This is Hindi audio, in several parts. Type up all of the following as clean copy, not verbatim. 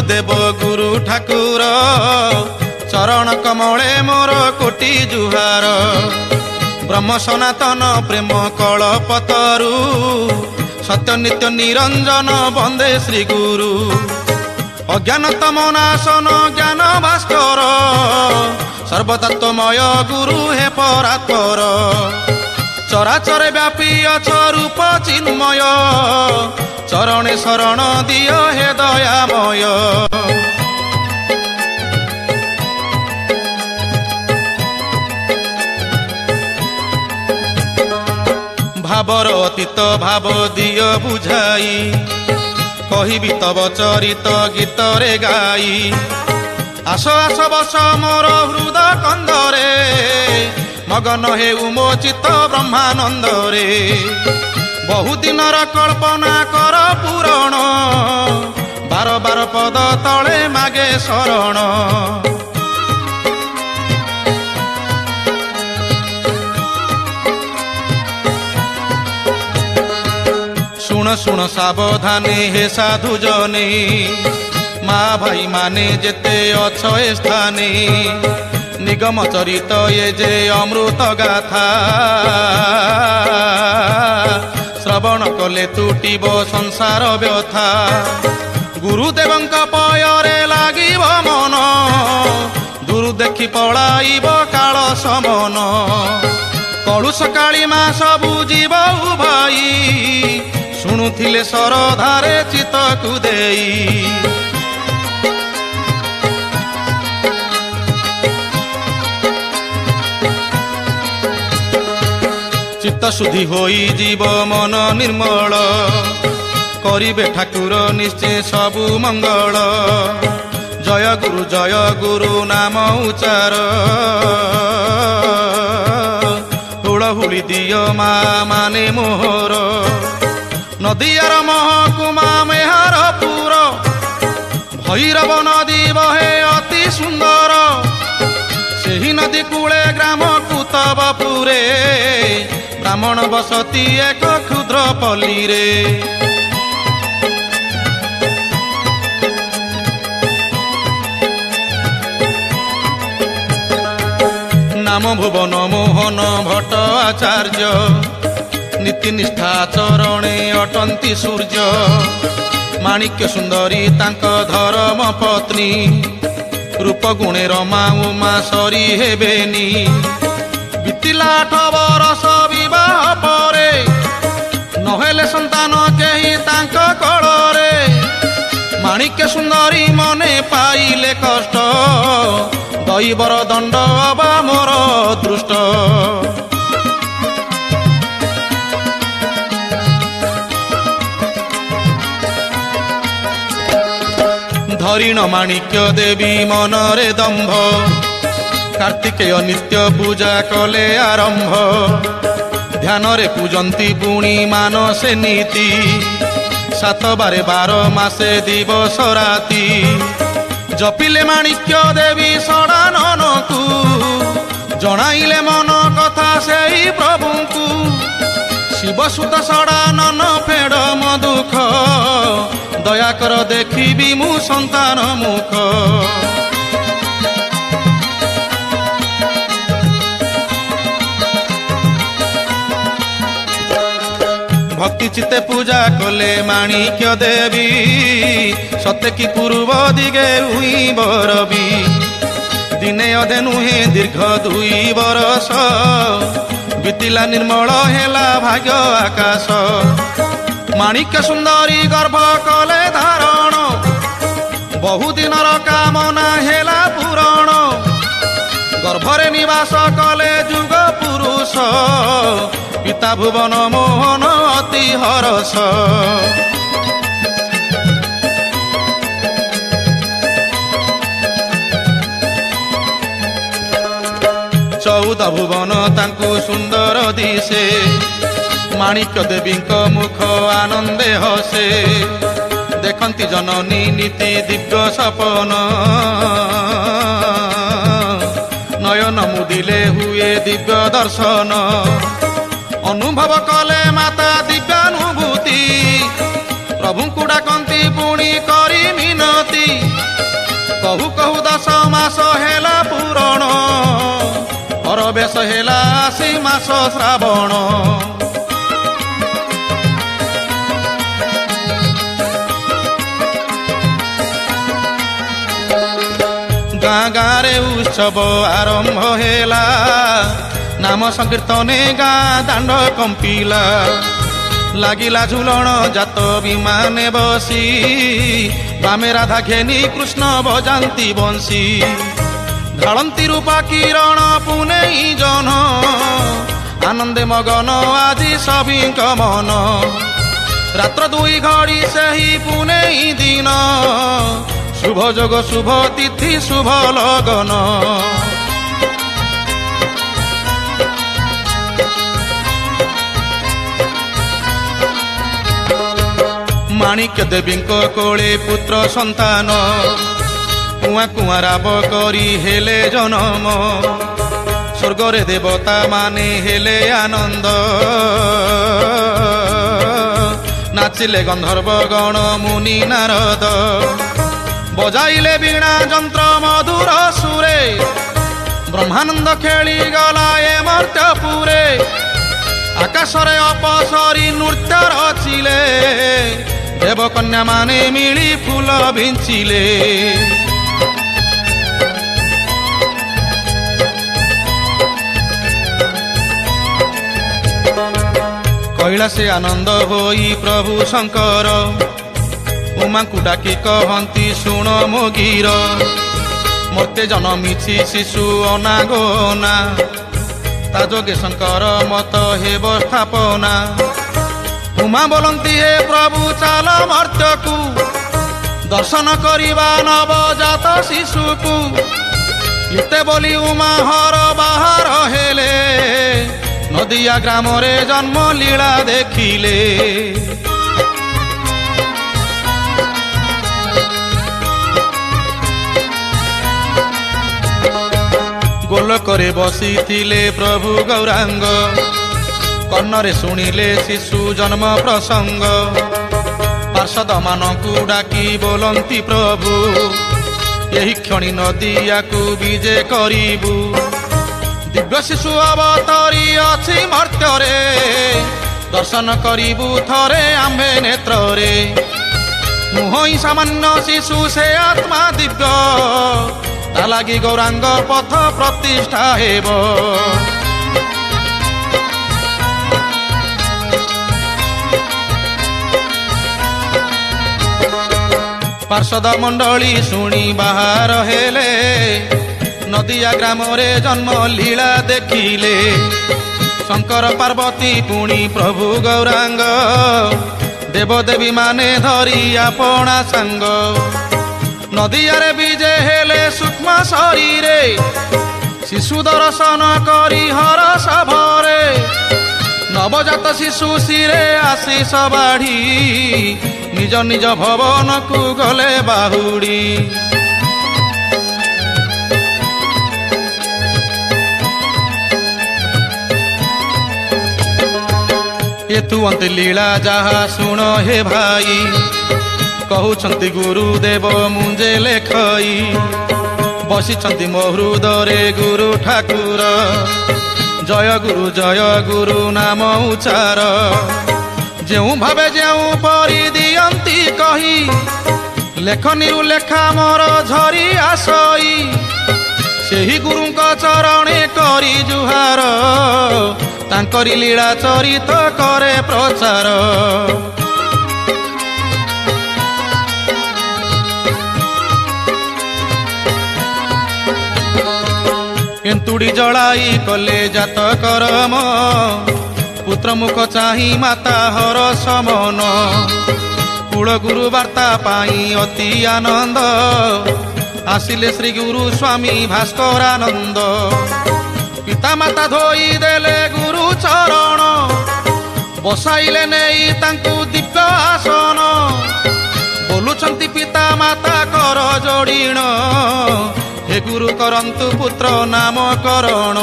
गुरुदेव गुरु ठाकुर चरण कमले मोर कोटि जुहार ब्रह्म सनातन प्रेम कलपतरु सत्य नित्य निरंजन वंदे श्री गुरु अज्ञानतम नाशन ज्ञान भास्कर सर्वतत्वमय गुरु हे परात्पर चराचर व्यापी अछ रूप चिन्मय चरणे शरण दिय हे दयामय भावर अतीत भाव दिय बुझाई कहिबी तब चरित गीत रे गाई आस आस बस मोर हृदय कंदरे मगन हे उमोचित ब्रह्मानंद रे बहुदिनर कल्पना कर पूरण बार बार पद तले मागे शरण शुण शुण सावधाने हे साधु जने माँ भाई माने जेते अछ स्थाने निगम चरित ये जे अमृत गाथा श्रवण कले तुटिब संसार व्यथा गुरुदेवंक पयरे लागिब मन दूर देखि पलाइब काल समन कलुष काली माँ सबु जीव भाई शुणुथिले सरधारे चित कुदेई चित्त शुद्धि होई जीव मन निर्मल करिबे ठाकुर निश्चय सबु मंगल जय गुरु नाम उच्चार हुड़हुड़ी दिय माँ माने मोहर नदियार महकुमा मेहार पुर भैरव नदी बहे अति सुंदर सेही नदी कूले ग्राम कुतबपुरे ब्राह्मण बसती एक क्षुद्र पल्ली रे नाम भुवन मोहन भट्ट आचार्य नीति निष्ठा चरणे अटंती सूर्य माणिक्य सुंदरी तांक धर्म पत्नी रूप गुणे रमा उमा सरी हेबेनी बीतिला 8 बरस विवाह परे नहेले संतान केही तांक कଳରେ माणिक्य सुंदरी मने पाइले कष्ट दैवर दंड अबा मोर दृष्ट धरिण माणिक्य देवी मनरे दंभ कार्तिकेय नित्य पूजा कले आरंभ ध्यान रे पूजंती पुणी मानसे नीति 7 बारे 12 मासे दिवस राति जपिले माणिक्य देवी षडानन को जणाइले मन कथा सेई प्रभु को शिवसुत षडानन फेड़ मदुख दया कर देखिबी मु संतान मुख भक्ति चित्ते पूजा कले माणिक्य देवी सत्य की पूर्व दिगे हुई बरबी दिने अधे नुहे दीर्घ 2 बरस बीतिला निर्मल हेला भाग्य आकाश माणिक्य सुंदरी गर्भ कले धारण बहुदिनर कामना हेला पूरण गर्भरे निवास कले जुग पुरुष पिता भुवन मोहन अति हरस चौदह भुवन तांकु सुंदर दिशे माणिक्य देवी मुख आनंदे हसे देखंती जननी नीति दिव्य सपन नयन मुदिले हुए दिव्य दर्शन अनुभव कले माता दिव्यानुभूति प्रभु को डाकती पुणी करी मिनती ଶ୍ରାବଣ। ଗାଁ ଗାଁରେ ଉତ୍ସବ ଆରମ୍ଭ ହେଲା, ନାମ ସଂକୀର୍ତ୍ତନେ ଗାଁ ଦାଣ୍ଡ କମ୍ପିଲା। ଲାଗିଲା ଝୁଲଣ ଜାତ ବିମାନେ ବସି, ବାମେ ରାଧା ଘେନି କୃଷ୍ଣ ବଜାନ୍ତି ବଂଶୀ। ଢଳନ୍ତି ରୂପା କିରଣ ପୁନେଇ ଜନ, ଆନନ୍ଦେ ମଗନ ଆଜି ସଭିଙ୍କ ମନ। ରାତ୍ର 2 ଘଡ଼ି ସେହି ପୁନେଇ ଦିନ, শুভ যোগ শুভ তিথি শুভ লগন। মাণিক্য দেবীଙ୍କ কোলে পুত্র সন্তান, কুয়া কুয়া রাব করি হেলে জনম। স্বর্গরে দেবতা মানে হেলে আনন্দ, নাচিলে গন্ধর্ব গণ মুনি নারদ। বজাইলে বীণা যন্ত্র মধুর সুরে, ব্রহ্মানন্দ খেলি গলা এ মর্ত্যপুরে। আকাশরে অপসরি নৃত্য রচিলে, দেবকন্যা মানে মিলি ফুল ভিঞ্চিলে। কৈলাসে আনন্দ হই প্রভু শঙ্কর, উমাଙ୍କୁ ডাকি কহନ୍ତି শুণ ମୋ ଗୀର। ମୋତେ ଜନମିଛି ଶିଶୁ ଅନାଗୋନା, ତା ଯୋଗେ ଶଙ୍କର ମତ ହେବ ସ୍ଥାପନା। ଉମା ବୋଲନ୍ତି ହେ ପ୍ରଭୁ ଚାଲ ମର୍ତ୍ତ୍ୟକୁ, ଦର୍ଶନ କରିବା ନବଜାତ ଶିଶୁକୁ। ଏତେ ବୋଲି ଉମା ହର ବାହାର ହେଲେ, ନଦିଆ ଗ୍ରାମରେ ଜନ୍ମ ଲୀଳା ଦେଖିଲେ। ଗୋଲକରେ ବସିଥିଲେ ପ୍ରଭୁ ଗୌରାଙ୍ଗ, କର୍ଣ୍ଣରେ ଶୁଣିଲେ ଶିଶୁ ଜନ୍ମ ପ୍ରସଙ୍ଗ। ପାର୍ଷଦମାନଙ୍କୁ ଡାକି ବୋଲନ୍ତି ପ୍ରଭୁ, ଏହି କ୍ଷଣି ନଦିଆକୁ ବିଜେ କରିବୁ। ଦିବ୍ୟ ଶିଶୁ ଅବତରି ଅଛି ମର୍ତ୍ତ୍ୟରେ, ଦର୍ଶନ କରିବୁ ଥରେ ଆମ୍ଭେ ନେତ୍ରରେ। ନୁହଁ ସାମାନ୍ୟ ଶିଶୁ ସେ ଆତ୍ମା ଦିବ୍ୟ, ତା ଲାଗି ଗୌରାଙ୍ଗ ପଥ ପ୍ରତିଷ୍ଠା ହେବ। ପାର୍ଷଦ ମଣ୍ଡଳୀ ଶୁଣି ବାହାର ହେଲେ, ନଦିଆ ଗ୍ରାମରେ ଜନ୍ମ ଲୀଳା ଦେଖିଲେ। ଶଙ୍କର ପାର୍ବତୀ ପୁଣି ପ୍ରଭୁ ଗୌରାଙ୍ଗ, ଦେବଦେବୀ ମାନେ ଧରି ଆପଣା ସାଙ୍ଗ। ନଦିଆରେ ବିଜେ ହେଲେ ସୂକ୍ଷ୍ମ ଶରୀରେ, ଶିଶୁ ଦର୍ଶନ କରି ହରଷ ଭରେ। ନବଜାତ ଶିଶୁ ଶିରେ ଆଶିଷ ବାଢ଼ି, ନିଜ ନିଜ ଭବନକୁ ଗଲେ ବାହୁଡ଼ି। ଏତୁଅନ୍ତି ଲୀଳା ଯାହା ଶୁଣ ହେ ଭାଇ, କହୁଛନ୍ତି ଗୁରୁଦେବ ମୁଞ୍ଜେ ଲେଖଇ। ବସିଛନ୍ତି ମୋ ହୃଦୟରେ ଗୁରୁ ଠାକୁର, ଜୟ ଗୁରୁ ନାମ ଉଚ୍ଚାର। ଯେଉଁ ଭାବେ ଯେଉଁ ପରି ଦିଅନ୍ତି କହି, ଲେଖନୀରୁ ଲେଖା ମୋର ଝରି ଆସଇ। ସେହି ଗୁରୁଙ୍କ ଚରଣେ କରି ଜୁହାର, ତାଙ୍କରି ଲୀଳା ଚରିତ କରେ ପ୍ରଚାର। ଏନ୍ତୁଡ଼ି ଜଳାଇ କଲେ ଜାତ କରମ, ପୁତ୍ର ମୁଖ ଚାହିଁ ମାତା ହର ସମନ। କୂଳ ଗୁରୁ ବାର୍ତ୍ତା ପାଇଁ ଅତି ଆନନ୍ଦ, ଆସିଲେ ଶ୍ରୀ ଗୁରୁ ସ୍ୱାମୀ ଭାସ୍କରାନନ୍ଦ। ପିତା ମାତା ଧୋଇ ଦେଲେ ଗୁରୁ ଚରଣ, ବସାଇଲେ ନେଇ ତାଙ୍କୁ ଦିବ୍ୟ ଆସନ। ବୋଲୁଛନ୍ତି ପିତା ମାତା କର ଯୋଡ଼ିଣ, ହେ ଗୁରୁ କରନ୍ତୁ ପୁତ୍ର ନାମକରଣ।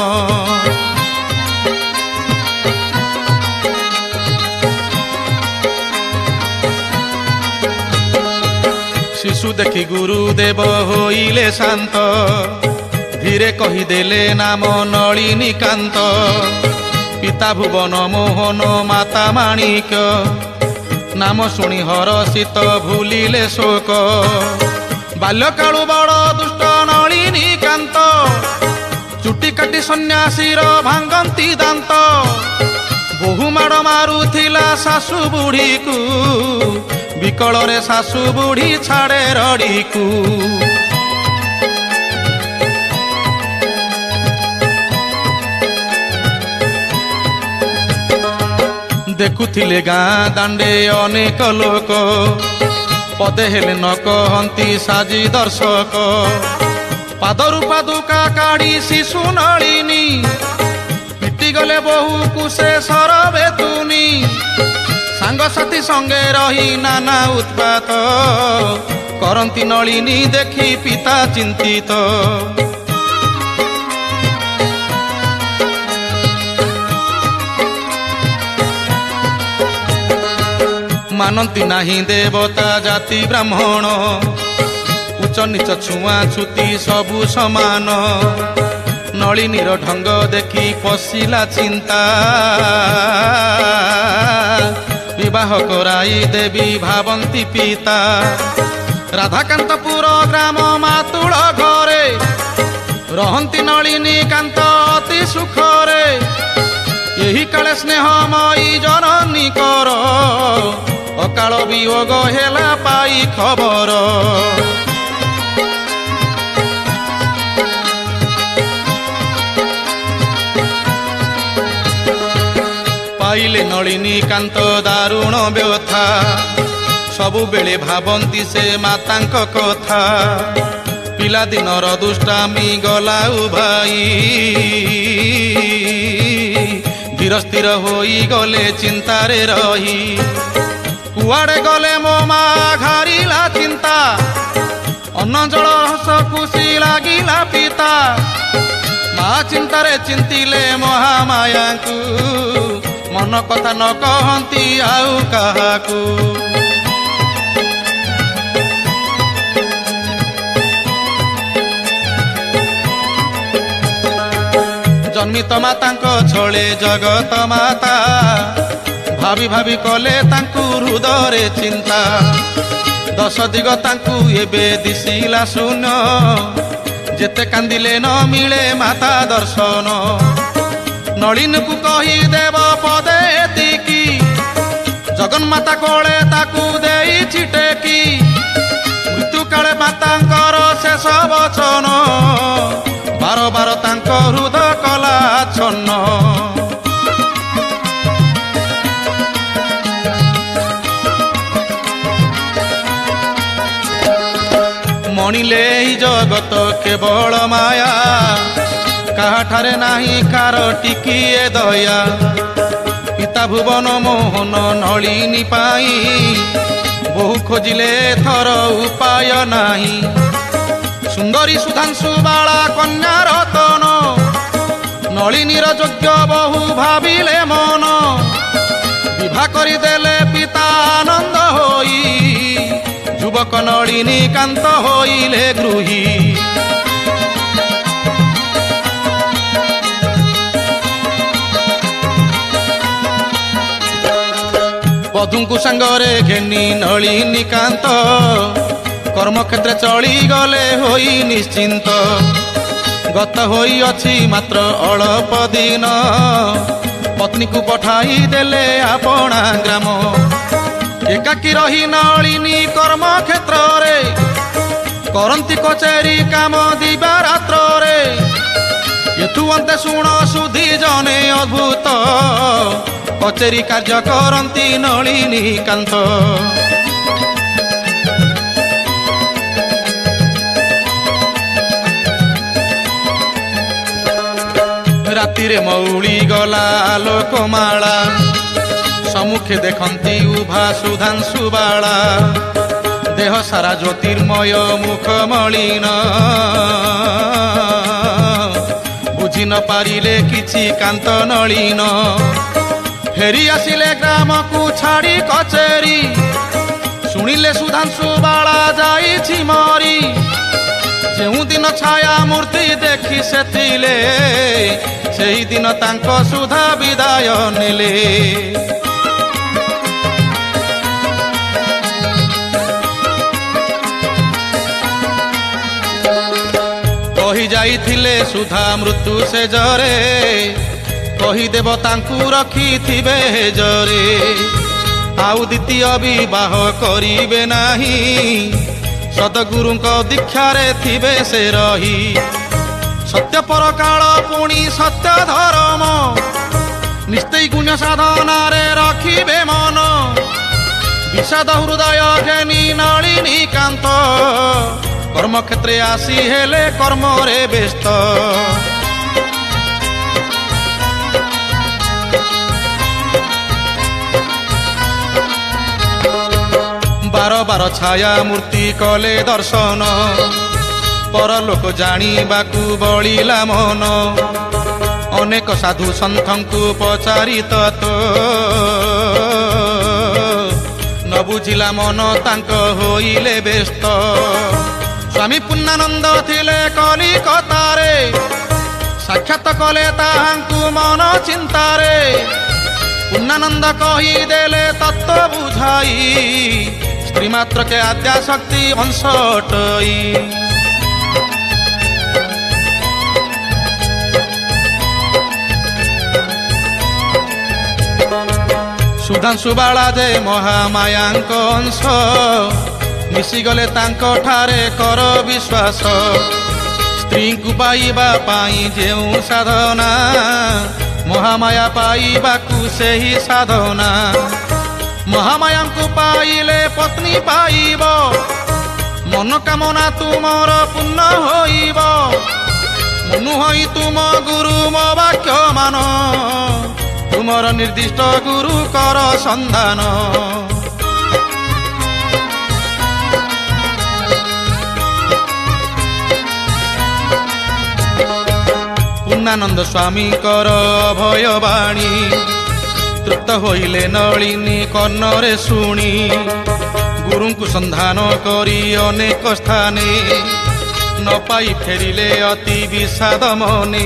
ଶିଶୁ ଦେଖି ଗୁରୁଦେବ ହୋଇଲେ ଶାନ୍ତ, ଧୀରେ କହିଦେଲେ ନାମ ନଳିନୀକାନ୍ତ। पिता भुवन मोहन माता माणिक नाम शुणी हरषित भूलिले शोक बाल्यकालु बड़ दुष्ट नलिनी कांत चुटी काटी सन्यासीर भांगंती दांत बहु माड़ मारुथिला सासु बुढ़ी को विकल रे सासु बुढ़ी छाड़े रड़ी को देखुथिले गाँ दांडे अनेक लोक पदे हेले न कहंती साजी दर्शक पादरु पादुका काढ़ी शिशु नलिनी पिटी गले बहु कुसे सरबे तुनी सांगसाथी संगे रही नाना उत्पात करंती नलिनी देखी पिता चिंतित मानती नाही देवता जाति ब्राह्मण उच्च नीच छुआ छुती सबु समान नलिनीर ढंग देखी पशिला चिंता विवाह कराई देवी भावंती पिता राधाकांतपुर ग्राम मातुल घरे रहंती नलिनी कांत अति सुखरे यही काले स्नेहमयी जननी कर अकाल वियोग हेला पाई खबर पाइले नलिनी कांत दारुण व्यथा सबु बेले भावंती से मातांक कथा पिलादिनर दुष्टामी गला भाई धीर स्थिर होई गले चिंतारे रही कुआड़े गले मो माँ घारिला चिंता अन्न जल हस खुशी लागिला पिता माँ चिंतारे चिंतिले महामाया को मन कथा न कहंती आउ काहाकू जन्मित मातांक छळे जगत माता भाभी भाभी कले तांकु हृदय चिंता दश दिग तांकु एबे दिशिला शून्य जेते कांदिले न मिले माता दर्शन नलिन को कही देव पदे एतिकी जगन्माता कोले ताकू देई छिटेकी मृत्यु काले मातांकर शेष वचन बार बार तांक हृदय कला छन्न मणिले जगत केवल माया काहाठारे नाही कार टिकिए दया पिता भुवन मोहन नलिनी पाई बहु खोजिले थर उपाय नाही सुंदरी सुधांशु बाला कन्या रतन नलिनीर योग्य बहु भाविले मन विवाह करिदेले पिता आनंद होई युवक नलिनी कांत होइले गृही बधुंकु सांगरे घेनी नलिनी कांत कर्मक्षेत्र चली गले होई निश्चिंत गत होई अछि मात्र अल्प दिन पत्नी को पठाई देले आपणा ग्राम एकाकी रही नलिनी कर्मक्षेत्र रे करंती कचेरी काम दिबा रात्र रे एथु अंते शुण सुधी जने अद्भुत कचेरी कार्य करंती नलिनी कांत राति रे मौली गला लोकमाला सम्मुखे देखंती उभा सुधांशु बाला देह सारा ज्योतिर्मय मुख मलिन बुझी न पारिले किछि कांत नलिन फेरी आसिले ग्राम को छाड़ी कचेरी शुणिले सुधांशु बाला जाइछि मरी जेउ दिन दिन छाया मूर्ति देखी सेथिले सेही दिन तांको सुधा विदाय नेले। कही जाइथिले सुधा मृत्यु से जरे कहीदेव तांकु रखिथिबे जरे आउ द्वितीय विवाह करिबे नाही सतगुरु दीक्षा रे थिबे से रही सत्य पर काल पुणी सत्य धर्म निस्तेय गुण्य साधना रे रखिबे मन विषाद हृदय घेनी नलिनी कांत कर्म क्षेत्रे आसी हेले कर्म रे व्यस्त। बार बार छाया मूर्ति कले दर्शन परलोक जानिबाकु बळिला मन अनेक साधु सन्थंकु पचारि ततो न बुझिला मन तांक होइले व्यस्त। स्वामी पूर्णानंद थिले कलिकतारे साक्षात कले ताहांकु मन चिंतारे पूर्णानंद कही देले तत्व बुझाई स्त्री मात्र के आद्या शक्ति अंशटई। सुधांशु बाला जे महामायांक अंश मिशिगले तांको ठारे कर विश्वास स्त्री को पाइबा पाई जेउ साधना महामाया पाइबाकु सेही साधना महामाया को पाइले पत्नी पाइब मनोकामना तुमर पूर्ण होइब मनु होई तुम गुरु मो वाक्य मान तुमर निर्दिष्ट गुरु कर संधान। पूर्णानंद स्वामी कर अभयवाणी तृप्त होइले नलिनी कर्णरे शुणी गुरु को संधान करी अनेक स्थाने न पाई फेरिले अति विषाद मने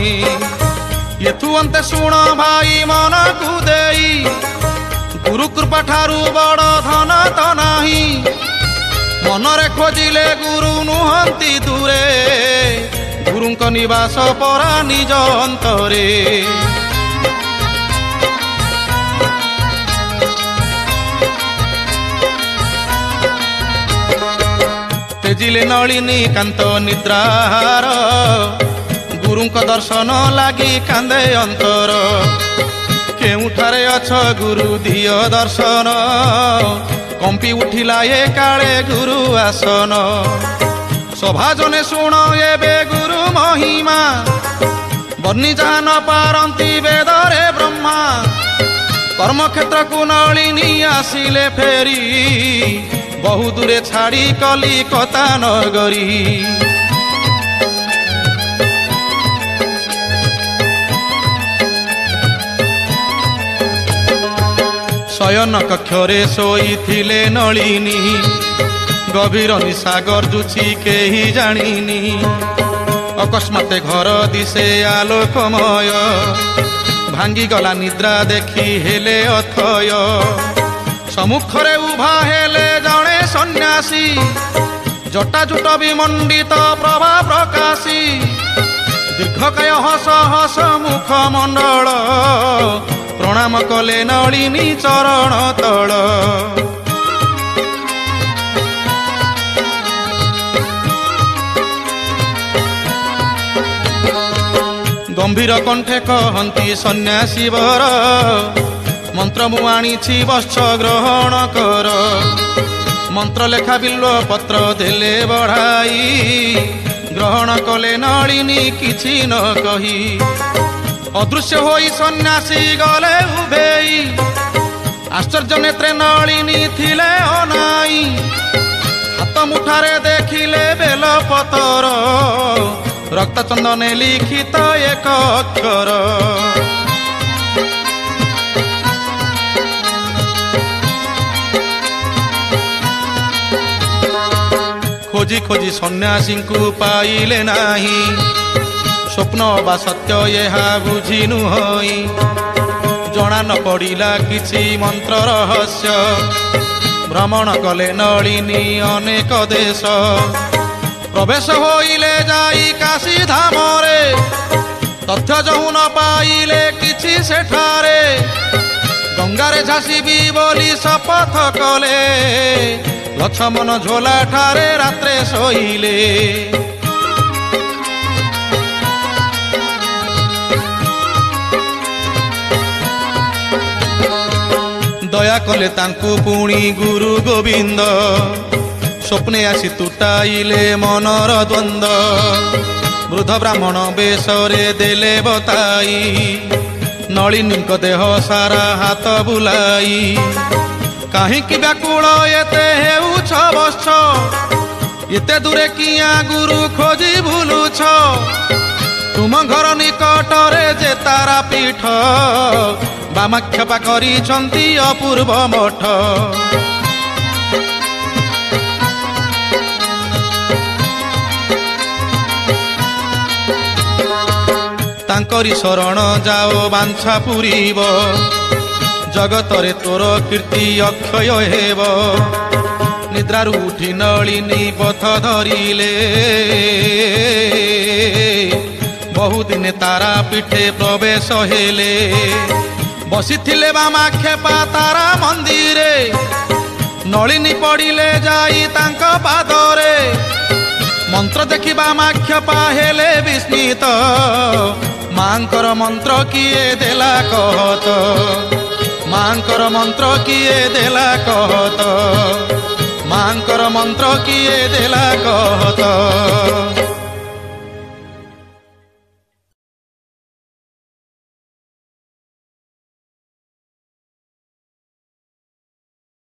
येथु अंते शुण भाई मन को देई गुरु कृपा ठारू बड़ धन तो नाही मनरे खोजिले गुरु नुहंती दूरे गुरुंक निवास परा निज अंतरे। तेजिले नलिनी कांत निद्राहार गुरुंक दर्शन लागी कांदे अंतर केउठारे अछ गुरु दिय दर्शन कंपी उठिला ये काले गुरु आसन सभा जने शुण एबे गुरु महिमा बन्नी जहाँ न पारंती वेदरे ब्रह्मा कर्म क्षेत्र को नलिनी आसिले फेरी बहु दूरे छाड़ी कलिकता नगरी। शयन कक्षरे शोइथिले नलिनी गभीर निशागर जुछि केही जानिनी अकस्माते घर दिशे आलोकमय भांगी गला निद्रा देखी हेले अथय सम्मुखरे उभा हेले जणे सन्यासी जटाजुट विमंडित प्रभा प्रकाशी दीर्घकाय हस हस मुख मंडल प्रणाम कले नलिनी चरण तल। गंभीर कंठे कहंती सन्यासी वर मंत्र मु आनिछि वत्स ग्रहण कर मंत्र लेखा बिल्व पत्र देले बढ़ाई ग्रहण कले नलिनी किछि न कही अदृश्य होई सन्यासी गले उभेई आश्चर्य नेत्रे नलिनी थिले अनाई हाथ मुठारे देखिले बेल पतर रक्त चंदने लिखित एक अक्षर खोजी खोजी सन्यासी को पाइले नाही स्वप्न बा सत्य यह बुझी नुहई जना न पड़िला किछि मंत्र रहस्य भ्रमण कले नलिनी अनेक देश प्रवेश होइले जाई काशी धाम रे तथ्य जहु न पाइले किछि सेठारे गंगारे झासीबी बोली शपथ कले लक्ष्मण झोला ठारे रात्रे सोइले दया कले तांकु पुणी गुरु गोविंद स्वप्ने आसी तुटाइले मनर द्वंद्व वृद्ध ब्राह्मण बेशरे देले बताई नलिनी देह सारा हाथ बुलाई कहीं व्याकुल एते हेउछ बछ एते दूरे किया गुरु खोजी भूलुछ तुम घर निकटरे जे तारा पीठ बामाक्षेपा करिछंती अपूर्व मठ तांकरी शरण जाओ बांछा पुरीब जगतरे तोर कीर्ति अक्षय हेब निद्रारु उठी नलिनी पथ धरिले बहुदिन तारा पीठे प्रवेश हेले बसिथिले बामाक्षेपा तारा मंदिरे नलिनी पड़िले जाई तांक पादरे मंत्र देखि बामाक्षेपा हेले विस्मित मांकर मंत्र किए देला कहत मांकर मंत्र किए देला कहत मांकर मंत्र किए देला कहत।